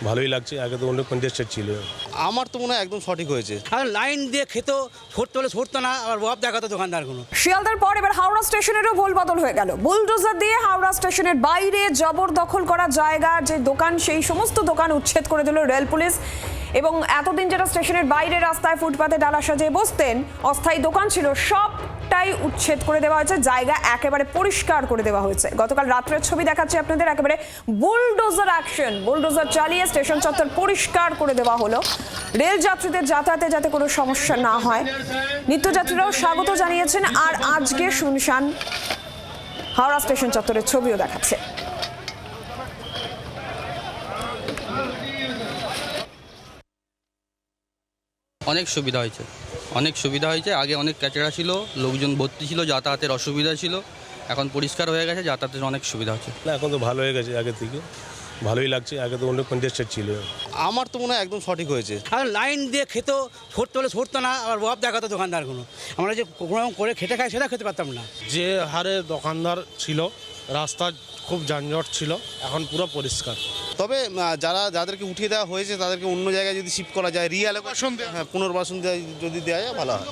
ভালোই লাগছে, আগে তো অনেক কনজেস্টেড ছিল। আমার তো মনে হয় একদম সঠিক হয়েছে। আর লাইন দিয়ে খেত, সরতে হলে সরতো না, আর অভাব দেখাতো দোকানদারগুলো। শিয়ালদার পর এবার হাওড়া স্টেশনেরও ভোলবদল হয়ে গেল। বুলডোজার দিয়ে হাওড়া স্টেশনের বাইরে জবরদখল করা জায়গার যে দোকান, সেই সমস্ত দোকান উচ্ছেদ করে দিল রেল পুলিশ। এবং এতদিন যেটা স্টেশনের বাইরে রাস্তায় ফুটপাতে ডালা সাজিয়ে বসতেন অস্থায়ী দোকান ছিল, সবটাই উচ্ছেদ করে দেওয়া হয়েছে, জায়গা একেবারে পরিষ্কার করে দেওয়া হয়েছে। গতকাল রাত্রের ছবি দেখাচ্ছি আপনাদের, একেবারে বুলডোজার অ্যাকশন, বুলডোজার চালিয়ে স্টেশন চত্বর পরিষ্কার করে দেওয়া হলো, রেল যাত্রীদের যাতায়াতে যাতে কোনো সমস্যা না হয়। নিত্যযাত্রীরাও স্বাগত জানিয়েছেন। আর আজকে শুনশান হাওড়া স্টেশন চত্বরের ছবিও দেখাচ্ছে। অনেক সুবিধা হয়েছে, আগে অনেক ক্যাচড়া ছিল, লোকজন ভর্তি ছিল, যাতায়াতের অসুবিধা ছিল, এখন পরিষ্কার হয়ে গেছে, যাতায়াতের অনেক সুবিধা হচ্ছে। না, এখন তো ভালো হয়ে গেছে, আগে থেকে ভালোই লাগছে, আগে তো অনেক কনজেস্টেড ছিল। আমার তো মনে হয় একদম সঠিক হয়েছে। আর লাইন দিয়ে খেত, সরতে হলে সরতো না, আর অভাব দেখাতো দোকানদারগুলো। আমরা যে কোনো রকম করে খেটে খাই, সেটা খেতে পারতাম না। যে হারে দোকানদার ছিল, রাস্তা খুব যানজট ছিল, এখন পুরো পরিষ্কার। তবে যাদেরকে উঠিয়ে দেওয়া হয়েছে তাদেরকে অন্য জায়গায় যদি শিফট করা যায়, রিঅ্যালোকেশন, হ্যাঁ, পুনর্বাসন যদি দেওয়া যায় ভালো হয়।